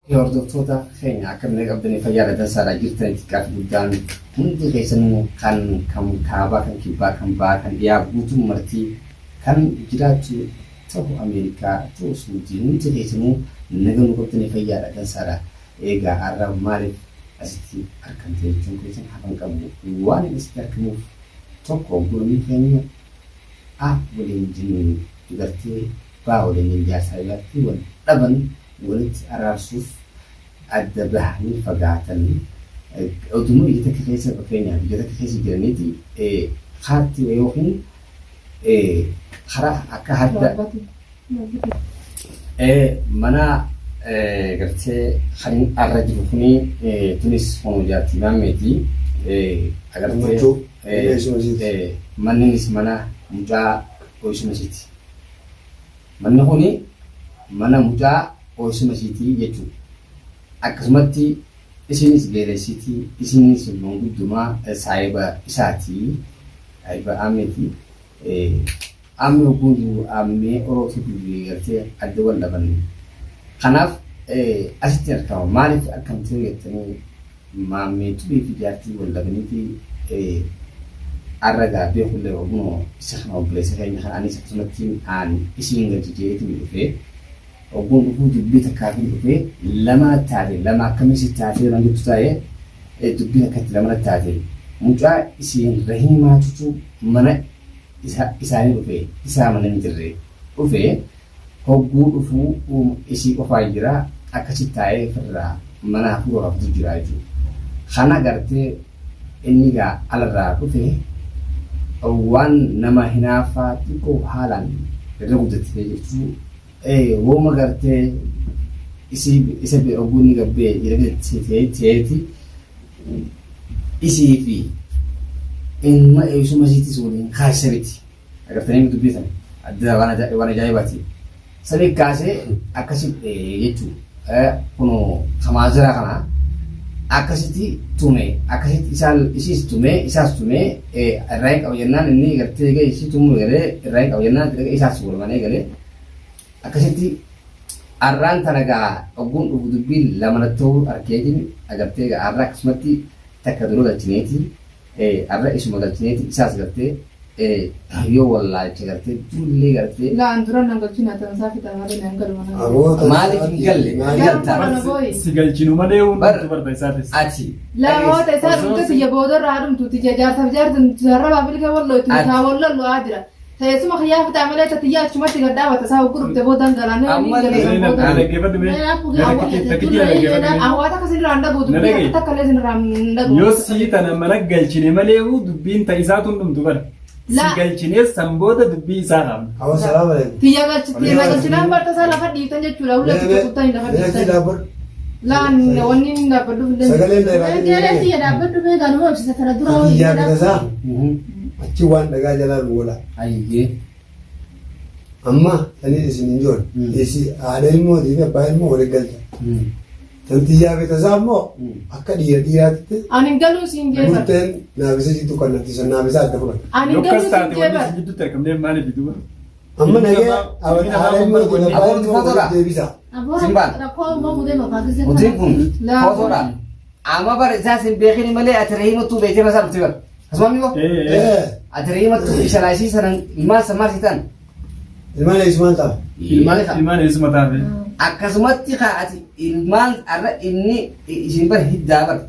Hordoftoota keenya akkamitti qabdanii fayyaa dansaadhaa jirtan xiqqaaf guddaan hundi keessanuu kan kaabaa kan kibbaa kan ba'aa kan dhiyaa guutuu martii kan jiraatu ta'u Ameerikaa ta'u Suudii hundi keessanuu nagaan qabdanii fayyaa dansaadhaa eegaa har'a maaliif asitti argamte jechuun keessan hafan qabu waan asitti argamuuf tokko gurmi keenya waliin jiruun dubartii baa waliin ijaarsaa irratti wal dhaban walitti araarsuuf adda bahanii fagaatanii oduma ijata keessa fakkeenyaaf ijata keessa jiraniiti haati yookiin karaa akka hadda mana gartee kan arra jiru kuni tunis hono jaati nameeti agartee mannis mana mucaa oishimasiiti manni kuni mana mucaa oishimasiiti jechuudha. Akkasumatti isinis beelesitii isinis manguddumaa saayiba isaatii saayiba ameetii amee oguutu amee orootu gartee adda wal dhaban kanaaf asitti argama maaliif akkamtee jettanii maameetu beefi jaartii wal dhabaniiti arragaa beekullee ogunoo isa kana obboleessa keenya kan anis akkasumatti aan isiin gadi jeetii dhufee ogun dhufuu dubbii takkaafii dhufee lama taate lama akkamitti taatee rangitu taa'ee dubbii akkatti lama taate mucaa isiin rahimaa tutu mana isaanii dhufee isaa mana hin jirre dhufee hogguu dhufuu isii qofaa jira akkasitti taa'ee firraa mana hafuura haftu jira jechuudha. Kana gartee inni gaa alarraa dhufee waan nama hinaafaa xiqqoo haalaan irra guddatee jechuudha. Wooma gartee isa oguunni gabbee jedhamee isii fi ilma eeysuma isiitis waliin kaasisa miti agartanii dubbisan adda waan ajaa'ibaati sabii kaasee akkasitti jechuudha kun kamaaziraa kana akkasitti tume akkasitti isiis tume isaas tume irraa hin qabu jennaan inni gartee gahee isii tumuu galee irraa hin qabu jennaan isaas walumanee galee akkasitti arraan tanagaa oguun dhufu dubbiin lamanattoo arkeetiin agartee arraa akkasumatti takka duroo galchineeti arra isuma galchineeti isaas gartee yoo wallaalcha gartee dullee gartee laan dura nan galchina tansaa fita malee nan galma maaliif hin galle si galchinu malee hundi barba isaatis ati lamoota isaa dhumte siyya boodarraa dhumtuuti jaarsaaf jaartin sarrabaa bilga wallootu taa wallollo aadira Sayasuma khayyaa fitaa malee tatiyyaa achumatti gad dhaabata isaa gurgurte boodan galaanee awwaata akkasirraan dhabuutu takka illee sinirraan dhabu. Yoo sii tana mana galchine malee dubbiin ta'isaatu dhumtu bara. Si galchine sanbooda dubbii isaa qabna. Tiyya galchinaan barta isaa lafa dhiiftan jechuudha. Ulee tiyya kuttanii lafa dhiiftan. Laan wanni hin dhaabbadhu fillee. Sagaleen tiyya dhaabbadhu beekaa nu obsisa kana dura hojii achi waan dhagaa jalaa nu godha. Amma tanii isin hin joon. Isi haadha ilmootii fi abbaa ilmoo waliin galcha. Tantiyyaa fi tasaa immoo akka dhiiraatti. Ani hin galuu siin jeefa. Murteen naafisa jirtu kan natti naafisa adda fudhata. Ani hin galuu siin jeefa. Amma nagee haadha ilmootii fi abbaa ilmoo deebisa. Simbaan. Mutiin kun footoodha. Amma bara isaas hin beekini malee ati rahimattuu beekee masaa dhufti bara. Asmami kok? Ada rimat isolasi senang ilman semarsitan. Ilman isman tak? Ilman isman tak. Akasumati ka ilman ada ini isin berhidabat.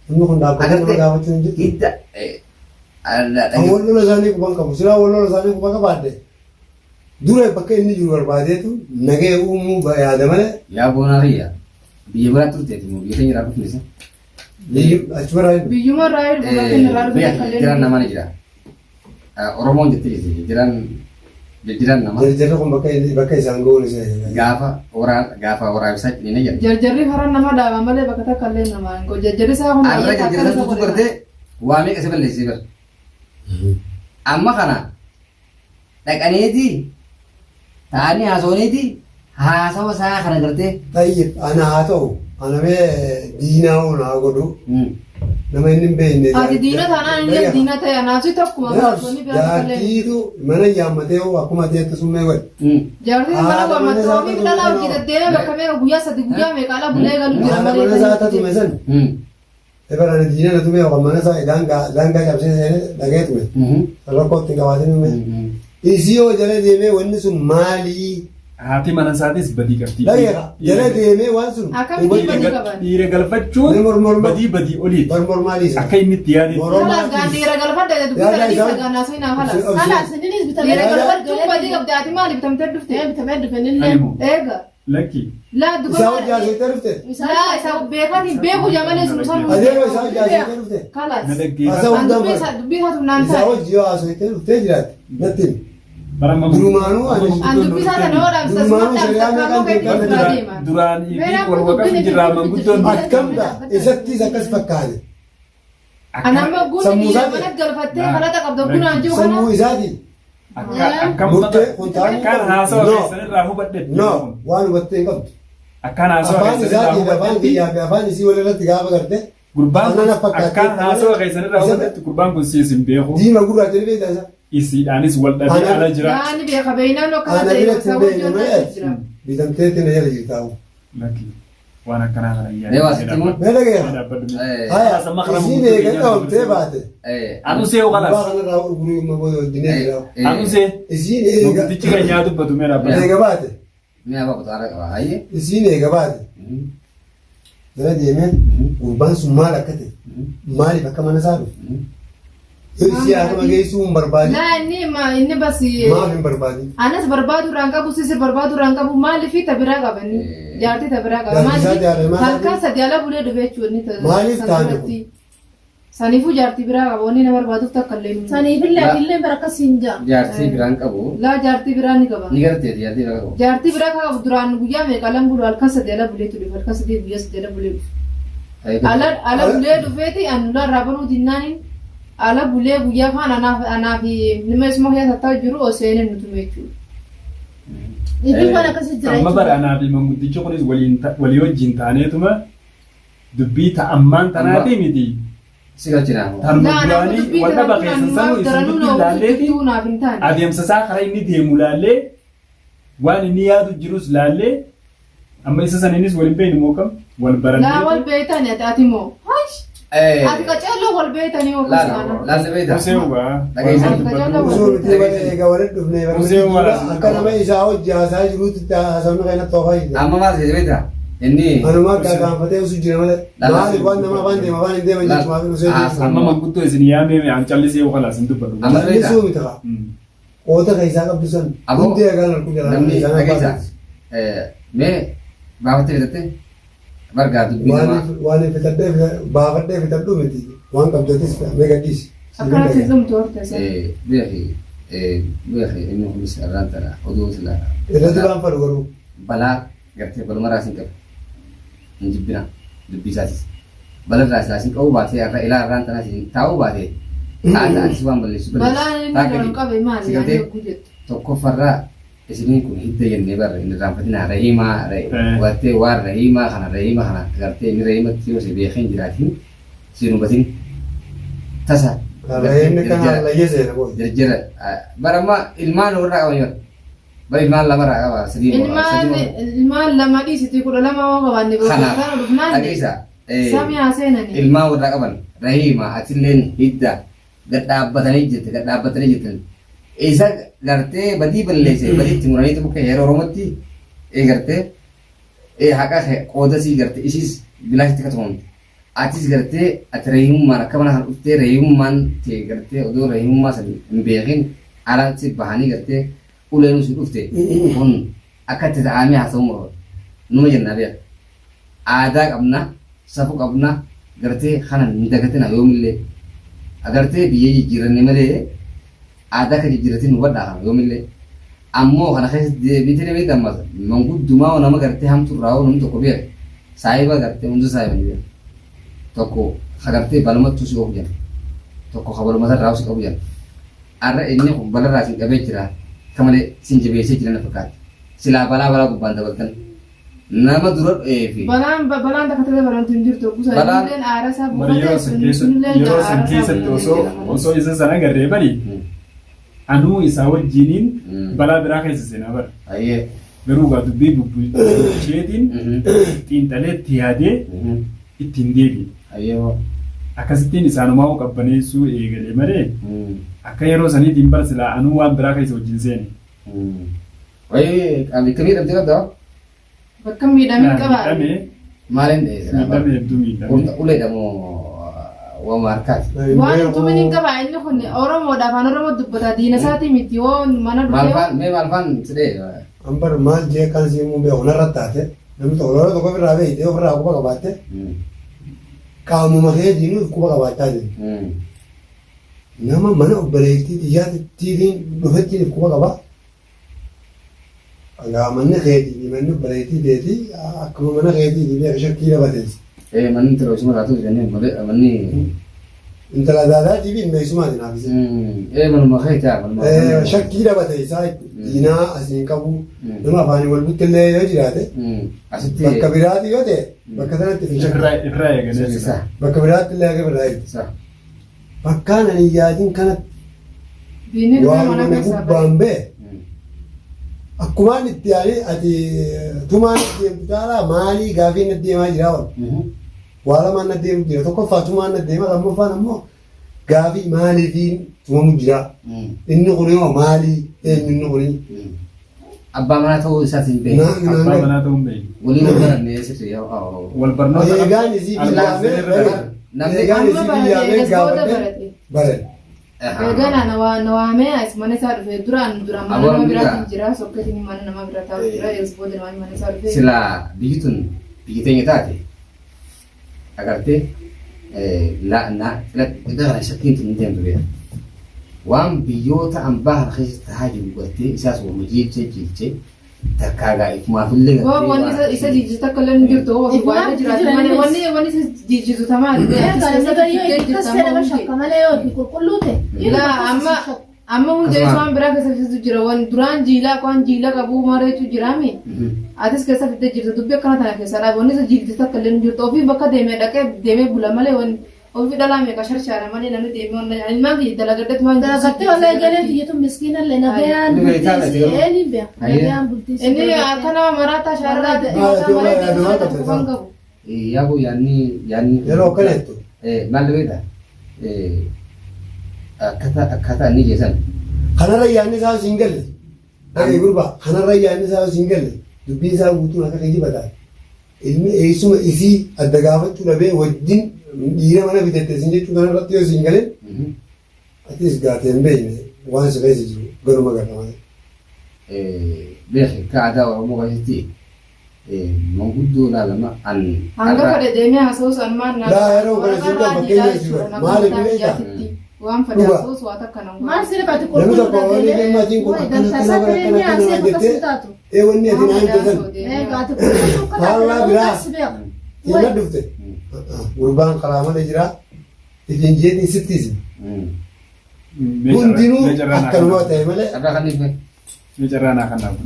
Ini kon dapat macam hidda ada. Awal lo lazani kubang kamu, sila awal lo lazani kubang apa ada? Dulu pakai ini jual bade tu, nage bayar ada mana? Ya bonari ya. Biaya berapa tu jadi mau biaya berapa tu sih? Biyyuma raayil buufatin irraa arginu jiran nama ni jira. Oromoon jettee jiran nama. Jarjarri kun bakka isaan ga'uun isa gaafa waraabessaa ni jira. Jarjarri haran nama dhaaba malee bakka takka illee nama hin ga'u. Jarjarri isaa kun arra jarjarri tutu gartee waa meeqa isa balleessee bar. Amma kana dhaqaneeti ta'anii haasooniiti haasawa isaa kana gartee. Tayyib ana haa ta'u. Ana mee diinaa oolaa godhu nama inni hin beekne. Ati diina taanaan illee diina ta'e anaafsi tokkuma barattoonni biraa jaartiitu mana yaammatee hoo akkuma ta'etti summee godhe. Jaartiin mana waammatee oomisha dhalaa hojii deddeebi'ee bakka meeqa guyyaa sadi guyyaa meeqaala bulee galu jira malee. Mana isaa tume san. Ebalaan diina na tume yookaan mana isaa daangaa cabsee seenee dhagee tume. Rakkootti hin qabaatin tume. Isii yoo jala deemee wanni sun maalii? Haati mana isaatis badii qabdi. Jala deemee waan sun. Akkamitti badii qaban? Dhiira galfachuun badii oliiti. Mormaaliisa. Akka inni itti yaade. Dhiira galfadha dubbisa dhiisa gaanaa sun nama halas. Halas innis bitamee galfachuun badii qabdi ati maali bitamtee dhufte? Bitamee dhufe nillee. Eega. Lakki. Laa dubbisa. Isaa hojjaasitee dhufte. Laa isaa beekati beeku jamalee sun san. Adeema isaa hojjaasitee dhufte. Kalas. Dubbisa sun naan isaa ta'e. hojii haasofitee dhuftee jiraatti. Natti. Durumaanuu An dubbisa sana oodhaaf duraan wal waqafu jirraa manguddoon akkamta isattis akkas fakkaate. Anamma guutuu mana galfattee kadhata qabda gunaan jiru kana. Sammuu isaati. Akkaan haasawa keessanirraa hubadhe. No waan hubattee hin qabdu. Akkaan haasawa Afaan keessanirraa isaati afaan hubadhe. kiyyaa fi afaan isii wal irratti gaafa garte. Gurbaan akkaan haasawa keessanirraa hubadhe gurbaan kun siis hin beeku. Diima gurraacha ni beektaa isa. Isiidhaanis wal dhabee ala jira. Yaani beeka beeynaan akkana Ana ta'e biratti hin beekne jira. malee bitamteetti na jala jirtaawu. Lakki waan akkanaa kana Deewaasitti immoo. Mee dhageera. Haya isiin eegan qabamtee baate. Anu see Abbaa qalas. kanarraa gurii umma booda wajjinee jira. Anu see. Isiin eega Muktichi kan nyaatu dubbatu mee dhaabbata. eega baate. Ni apa kutara ka aye. Isiin eega baate. Jala deemee gurbaan sun maal akka ta'e maaliif akka mana isaa dhufe. Yoo isii haatama geessuu hin barbaadin. Laa inni basi. Maaf hin barbaadin. Anas barbaadu irraan qabu sisi barbaadu irraan qabu maaliif tabiraa qabani jaartii tabiraa qaba Jaartii isaa jaaree maal halkan sadi ala bulee dhufee jechuun Maaliif taane kun? saniifuu jaartii biraa qaba wanni nama barbaaduuf takka illee ni Saniifillee barakasiin jaa. Jarti biran kabu. laa jaartii biraa ni qaba Ni gartee jarti biran kabu. jaartii biraa qabu duraan guyyaa meeqa lan bulu halkan sadi ala bulee tu dhufe halkan sadi guyyaa sadi ala bulee dhufe ala bulee dhufeeti anula irraa baruu dinnaani ala bulee guyyaa kaan anaaf nima isuma keessa ta'aa jiru osoo nutu jechuudha. Ifi waan akkasii jira. Amma bara anaa fi manguddichi kunis walii wajjin taaneetuma dubbii ta'ammaan tanaati miti. Sigal jira. Tarma duraanii wal dhaba keessan sanuu isinitti ilaalleeti adeemsa isaa karaa inni deemu laallee waan inni yaadu jirus laallee amma isa saniinis waliin beeknu moo kam wal barannee. Laa wal beektan ati moo. Ati qaceelloo wal beektan yoo La la sebeda. Useewwa. Osoo nuti wal eega walitti dhufnee akka nama isaa hojii haasaa jiruutti haasawni kan inni toofaa Amma maal sebeda? Inni. Anuma akka gaanfatee osoo jira malee maali waan nama afaan deema afaan hin deeman jechuudha maaf osoo jira. Amma manguddoo isin yaamee an callisee okalas hin dubbatu. Amma Inni sebeda. suumi ta'a. Qoota kan isaa qabdu san hundi eegaan harku jala Namni isaan dhageessa. abbaa. Mee baafattee fitatte? Bargaa dubbii namaa. Waan fitadhee baafadhee fitadhuu miti waan qabdatis mee gadhiisi. akkanatti dhumtu horteessa. Beeki inni kunis irraan tana oduu sila. Irratti waan fadhu garuu. Balaa gartee baluma raasin qabu. Hin jibbina dubbii isaatis. Bala raasin qabu baatee irra ilaa irraan tana taa'uu baatee. Taa'aa atis waan balleessu. Balaan inni jiran qabe maali yaani yogguu jettu. Tokkoffarraa isiniin kun hidda jennee barra inni raanfatina rahimaa hubattee waan rahimaa kana gartee inni rahimatti yoo si beekeen jiraatiin si hubatin tasa. Inni kan layyee seena boodi. Jajjira barama ilmaan warra qaban yoo bara ilmaan lama irraa qaba sadii Ilmaan lama dhiisitii 12 hoo qabaanne kanaaf booda dhufnaan dhageessa samii haa seenani. ilmaan warra qaban rahimaa atilleen hidda gadhaabbatanii jirtan isa gartee badii balleesse badiitti muraniitu bukkee yeroo oromootti gartee haqa qoodasii gartee ishis bilaashitti katumamte atis gartee ati rahimummaan akka mana kan dhuftee rahimummaan ta'e gartee odoo rahimummaa san hin beekin alaatti bahanii gartee uleen usu dhufte kun akka itti ta'amee haasa'u numa jennaa beeka aadaa qabna safuu qabna gartee kana hin dagatina yoomillee agartee biyya jijjiiranne malee aadaa kan jijjiiratin hubadhaa kana yoomillee ammoo kana keessatti deebitee namni gammada manguddumaa nama gartee hamtu irraa namni tokko beeka saayiba gartee hundi saayiba ni beeka tokko hagartee balumattuu si oofu jenna tokko habalumata irraa si qabu jenna arra inni kun balarraa sin qabee jira kamalee sin jabeessee jira na fakkaate silaa balaa gubbaan dabaltan nama dura dheefi. Balaan takka ta'e balaan tun jirtu kuusaa illeen aara isaa yeroo san keessatti osoo isa sana agarree bari anuu isaa wajjiniin balaa biraa keessa seenaa bara. Garuu gaa dubbii bubbucheetiin xiinxaleetti yaadee ittiin deebi'e. Akkasittiin isaanumaa qabbaneessuu eegalee malee akka yeroo saniitiin bara silaa anuu waan biraa keessa wajjin seene. Wayii akkamii dhabdee qabdaa? Bakka miidhamee qabaa. Maaliin dheessaa? Miidhamee hedduu miidhamee. Uleedha moo waan harkaati? Waan tumin hin qabaa inni kun Oromoodha afaan Oromoo dubbata diina isaatii miti waan mana dhufee. Maalfaan sidhee? Ambar maal jee kan siimuu beeku narra taate namni tokko tokko birraa beekte ofirraa quba qabaatte qaamuma keetiin quba qabaachaa jiru. Nama mana obboleettii xiyyaatittiin dhufetti quba qabaa. Agaa manni keetii manni obboleettii teetii akkuma mana keetii beeka shakkii dabateessi. Manni intala taatu jennee manni intala daadaatii fi meesumaatiin haafise. Manuma keetaa. Shakkii dabateessaa diinaa asiin qabu nama afaanii wal buttillee yoo jiraate bakka biraati yoo ta'e bakka sanatti fi irraa eegalee bakka biraatti illee akka birraa eegdi. Bakkaan ani yaadiin kanatti waan nama gubbaan bee akkumaan itti yaadee ati tumaan itti deemtu caalaa maalii gaafiin itti deemaa jira wal waa lamaan itti deemu jira tokkoffaa tumaan itti deema lammaffaan ammoo gaafii maaliifiin tumamu jira inni kun yoo maalii eenyu inni kun abbaa manaa ta'uu isaatiin beeku. Abbaa manaa ta'uu hin beeku. Waliin wal barannee sirrii wal barnoota. Eegaan isii biyyaamee gaafate bare. Eegaan nawaamee as mana isaa dhufee duraan mana nama biraatiin jira sokkeetiin mana nama biraa taa'u jira eesboota nama mana isaa dhufee. Silaa biyyi tun biyyi teenya taate agartee gara shakkiin tun ni deemtu beekta. Waan biyyoota ambaa keessa taa'aa jiru godhattee isaas waan jiilchee takkaagaa ifumaafillee. Wanni isa jiijjiirta akka illee ni jirtu waan jiraatu malee wanni isa jiijjiirtu tamaa amma hundee waan biraa keessa jira waan duraan jiilaa waan jiila qabuu mareetu jiraame atis keessa fidee jirtu dubbii akkana tana keessa dhaa wanni isa jiijjiirta akka illee ni jirtu ofii bakka deemee dhaqee deemee bula malee wanni. Ofii dhalaa meeqa sharchaara malee namni deemee waan ilmaan kiyya dalagaddeetu waan jiru. Dalagattee walaa galee biyya tun miskiina illee nagayaan bultiisii eelii beeku. Nagayaan bultiisii. Inni akka nama maraataa shaarraa qabu. Yaaboo yaanni yeroo akkanattu maal beektaa akkaataa inni geessan. Kanarra yaanni isaa siin galle. Dhagee gurbaa kanarra yaanni isaa siin galle dubbiin isaa guutuun akka kijibataa. Ilmi eessuma isii adda gaafachuu dhabee wajjin dhiira mana bitatte sin jechuun kanarratti yoo siin galeen atis gaatee hin beekne waan si keessa jiru garuma gargamaa. Beekne akka aadaa Oromoo keessatti manguddoo laalama an. Hanga fedhe deemee haasawus anmaan laa yeroo kana siin qabu fakkeenya jiru maali beektaa. Waan fedhe haasawus waa takka nama. Maal sirbaati kun namni tokko wanni deemaatiin kun akkana jettee wanni ati naan jedhan faallaa biraa hin dhufte. Gurbaan karaa malee jira ittiin jeetiin sittiisi. Hundinuu akkanuma ta'e malee. Meeshaa kan dhabu.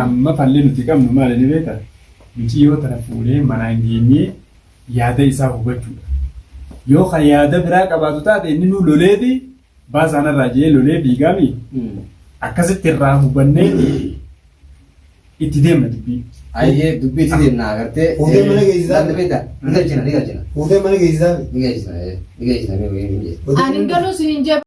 Amma fallee nuti qabnu maali ni beektaa? Muciyyoo tana fuudhee manaan geenyee yaada isaa hubachuudha. Yoo kan yaada biraa qabaatu taate inni nu loleeti baasaanarraa jee lolee fiigaami akkasitti irraa hubannee itti deemna dubbii. Ayyee dubbii itti deemna agartee. Fuudhee mana geessisaa. Ni galchina. Fuudhee mana geessisaa. Ni galchina. Ani galuu siin hin